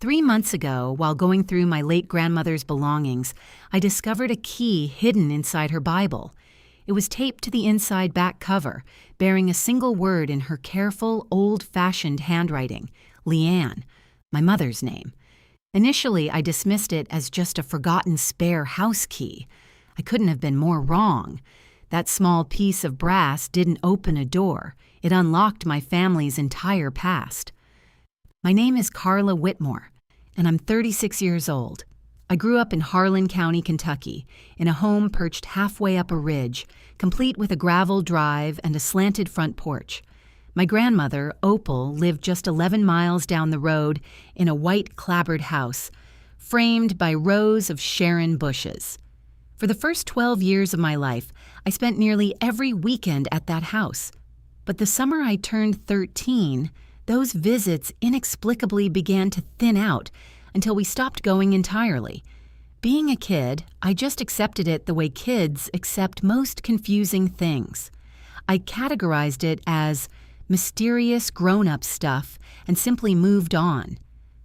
3 months ago, while going through my late grandmother's belongings, I discovered a key hidden inside her Bible. It was taped to the inside back cover, bearing a single word in her careful, old-fashioned handwriting, Leanne, my mother's name. Initially, I dismissed it as just a forgotten spare house key. I couldn't have been more wrong. That small piece of brass didn't open a door. It unlocked my family's entire past. My name is Carla Whitmore, and I'm 36 years old. I grew up in Harlan County, Kentucky, in a home perched halfway up a ridge, complete with a gravel drive and a slanted front porch. My grandmother, Opal, lived just 11 miles down the road in a white clapboard house, framed by rows of Sharon bushes. For the first 12 years of my life, I spent nearly every weekend at that house. But the summer I turned 13, those visits inexplicably began to thin out until we stopped going entirely. Being a kid, I just accepted it the way kids accept most confusing things. I categorized it as mysterious grown-up stuff and simply moved on.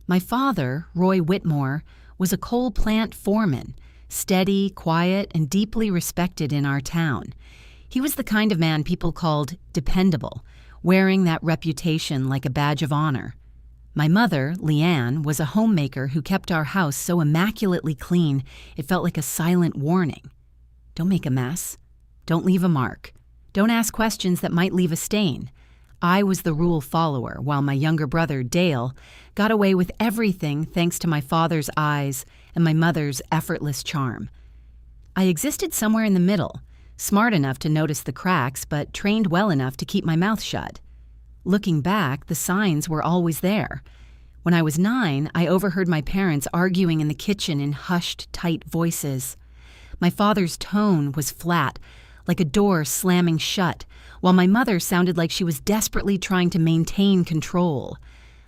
My father, Roy Whitmore, was a coal plant foreman, steady, quiet, and deeply respected in our town. He was the kind of man people called dependable, wearing that reputation like a badge of honor. My mother, Leanne, was a homemaker who kept our house so immaculately clean it felt like a silent warning. Don't make a mess. Don't leave a mark. Don't ask questions that might leave a stain. I was the rule follower, while my younger brother, Dale, got away with everything thanks to my father's eyes and my mother's effortless charm. I existed somewhere in the middle, smart enough to notice the cracks, but trained well enough to keep my mouth shut. Looking back, the signs were always there. When I was 9, I overheard my parents arguing in the kitchen in hushed, tight voices. My father's tone was flat, like a door slamming shut, while my mother sounded like she was desperately trying to maintain control.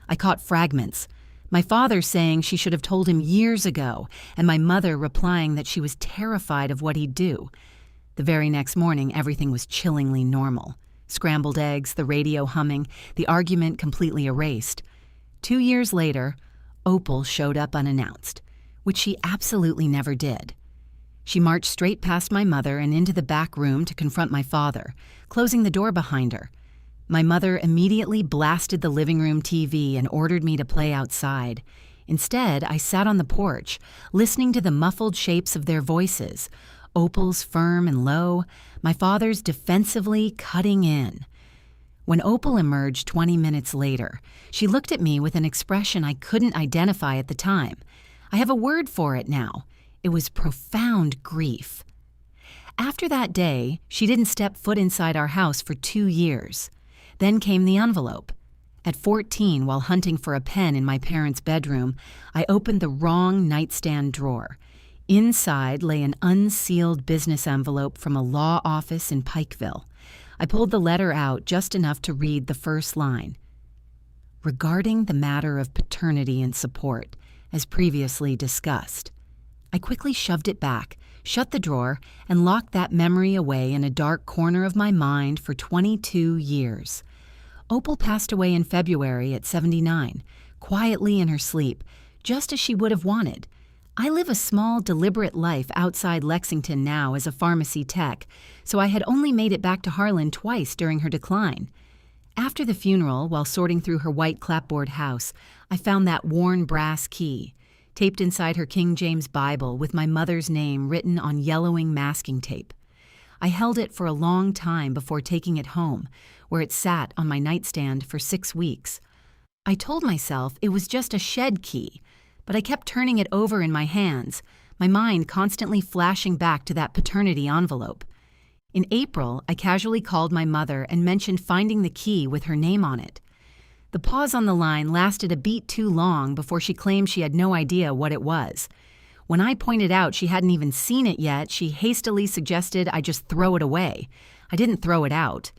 I caught fragments. My father saying she should have told him years ago, and my mother replying that she was terrified of what he'd do. The very next morning, everything was chillingly normal. Scrambled eggs, the radio humming, the argument completely erased. 2 years later, Opal showed up unannounced, which she absolutely never did. She marched straight past my mother and into the back room to confront my father, closing the door behind her. My mother immediately blasted the living room TV and ordered me to play outside. Instead, I sat on the porch, listening to the muffled shapes of their voices, Opal's firm and low, my father's defensively cutting in. When Opal emerged 20 minutes later, she looked at me with an expression I couldn't identify at the time. I have a word for it now. It was profound grief. After that day, she didn't step foot inside our house for 2 years. Then came the envelope. At 14, while hunting for a pen in my parents' bedroom, I opened the wrong nightstand drawer. Inside lay an unsealed business envelope from a law office in Pikeville. I pulled the letter out just enough to read the first line. Regarding the matter of paternity and support, as previously discussed. I quickly shoved it back, shut the drawer, and locked that memory away in a dark corner of my mind for 22 years. Opal passed away in February at 79, quietly in her sleep, just as she would have wanted. I live a small, deliberate life outside Lexington now as a pharmacy tech, so I had only made it back to Harlan twice during her decline. After the funeral, while sorting through her white clapboard house, I found that worn brass key, taped inside her King James Bible with my mother's name written on yellowing masking tape. I held it for a long time before taking it home, where it sat on my nightstand for 6 weeks. I told myself it was just a shed key, but I kept turning it over in my hands, my mind constantly flashing back to that paternity envelope. In April, I casually called my mother and mentioned finding the key with her name on it. The pause on the line lasted a beat too long before she claimed she had no idea what it was. When I pointed out she hadn't even seen it yet, she hastily suggested I just throw it away. I didn't throw it out.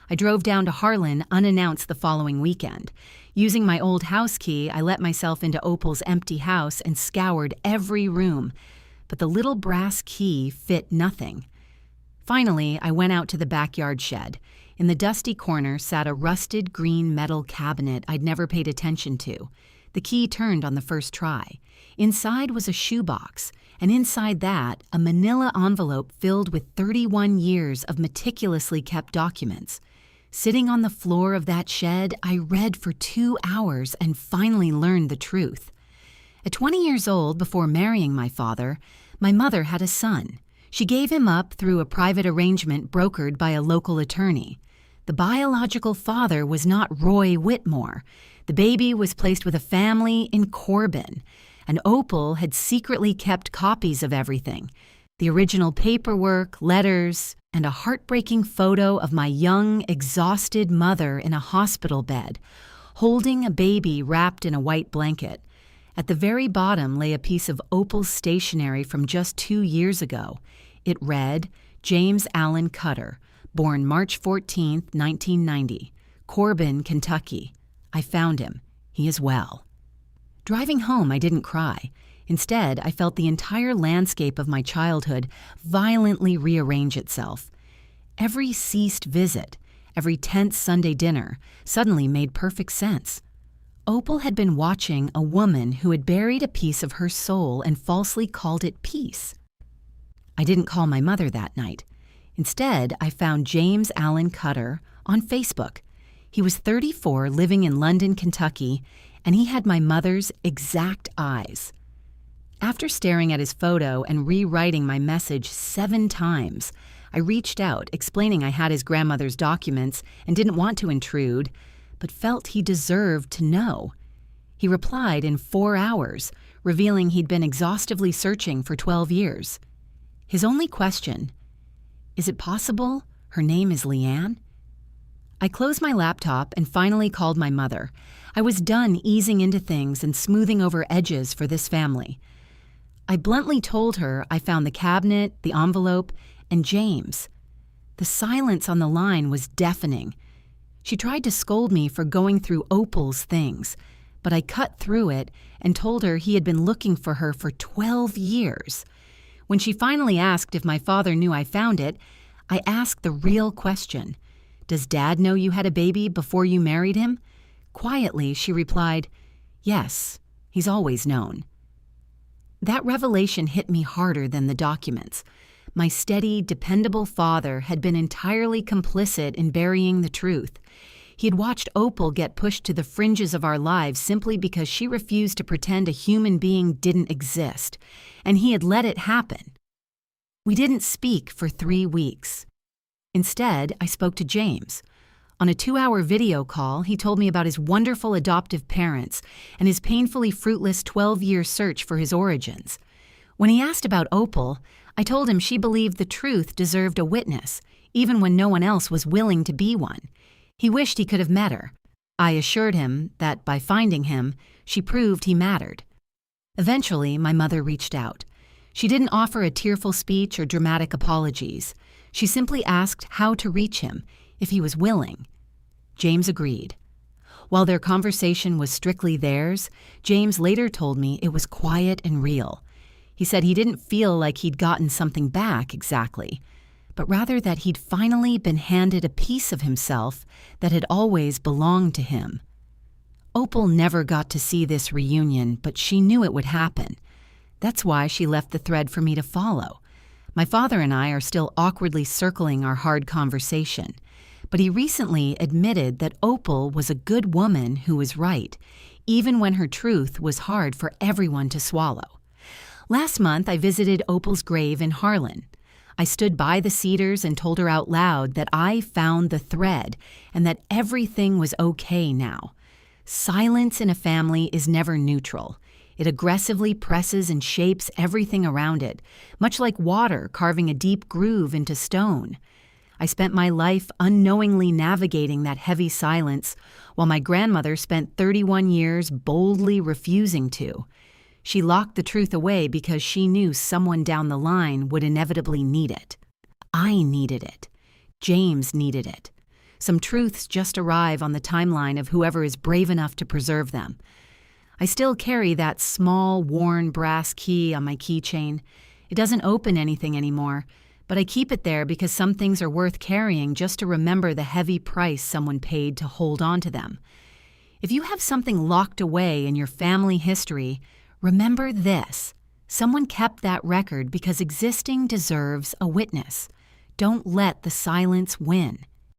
I drove down to Harlan unannounced the following weekend. Using my old house key, I let myself into Opal's empty house and scoured every room, but the little brass key fit nothing. Finally, I went out to the backyard shed. In the dusty corner sat a rusted green metal cabinet I'd never paid attention to. The key turned on the first try. Inside was a shoebox, and inside that, a manila envelope filled with 31 years of meticulously kept documents. Sitting on the floor of that shed, I read for 2 hours and finally learned the truth. At 20 years old, before marrying my father, my mother had a son. She gave him up through a private arrangement brokered by a local attorney. The biological father was not Roy Whitmore. The baby was placed with a family in Corbin, and Opal had secretly kept copies of everything: the original paperwork, letters, and a heartbreaking photo of my young, exhausted mother in a hospital bed, holding a baby wrapped in a white blanket. At the very bottom lay a piece of Opal's stationery from just 2 years ago. It read, James Allen Cutter, born March 14, 1990, Corbin, Kentucky. I found him. He is well. Driving home, I didn't cry. Instead, I felt the entire landscape of my childhood violently rearrange itself. Every ceased visit, every tense Sunday dinner, suddenly made perfect sense. Opal had been watching a woman who had buried a piece of her soul and falsely called it peace. I didn't call my mother that night. Instead, I found James Allen Cutter on Facebook. He was 34, living in London, Kentucky, and he had my mother's exact eyes. After staring at his photo and rewriting my message 7 times, I reached out, explaining I had his grandmother's documents and didn't want to intrude, but felt he deserved to know. He replied in 4 hours, revealing he'd been exhaustively searching for 12 years. His only question, is it possible her name is Leanne? I closed my laptop and finally called my mother. I was done easing into things and smoothing over edges for this family. I bluntly told her I found the cabinet, the envelope, and James. The silence on the line was deafening. She tried to scold me for going through Opal's things, but I cut through it and told her he had been looking for her for 12 years. When she finally asked if my father knew I found it, I asked the real question. Does Dad know you had a baby before you married him? Quietly, she replied, yes, he's always known. That revelation hit me harder than the documents. My steady, dependable father had been entirely complicit in burying the truth. He had watched Opal get pushed to the fringes of our lives simply because she refused to pretend a human being didn't exist, and he had let it happen. We didn't speak for 3 weeks. Instead, I spoke to James. On a 2-hour video call, he told me about his wonderful adoptive parents and his painfully fruitless 12-year search for his origins. When he asked about Opal, I told him she believed the truth deserved a witness, even when no one else was willing to be one. He wished he could have met her. I assured him that by finding him, she proved he mattered. Eventually, my mother reached out. She didn't offer a tearful speech or dramatic apologies. She simply asked how to reach him, if he was willing. James agreed. While their conversation was strictly theirs, James later told me it was quiet and real. He said he didn't feel like he'd gotten something back exactly, but rather that he'd finally been handed a piece of himself that had always belonged to him. Opal never got to see this reunion, but she knew it would happen. That's why she left the thread for me to follow. My father and I are still awkwardly circling our hard conversation, but he recently admitted that Opal was a good woman who was right, even when her truth was hard for everyone to swallow. Last month, I visited Opal's grave in Harlan. I stood by the cedars and told her out loud that I found the thread and that everything was okay now. Silence in a family is never neutral. It aggressively presses and shapes everything around it, much like water carving a deep groove into stone. I spent my life unknowingly navigating that heavy silence, while my grandmother spent 31 years boldly refusing to. She locked the truth away because she knew someone down the line would inevitably need it. I needed it. James needed it. Some truths just arrive on the timeline of whoever is brave enough to preserve them. I still carry that small, worn brass key on my keychain. It doesn't open anything anymore, but I keep it there because some things are worth carrying just to remember the heavy price someone paid to hold on to them. If you have something locked away in your family history, remember this. Someone kept that record because existing deserves a witness. Don't let the silence win.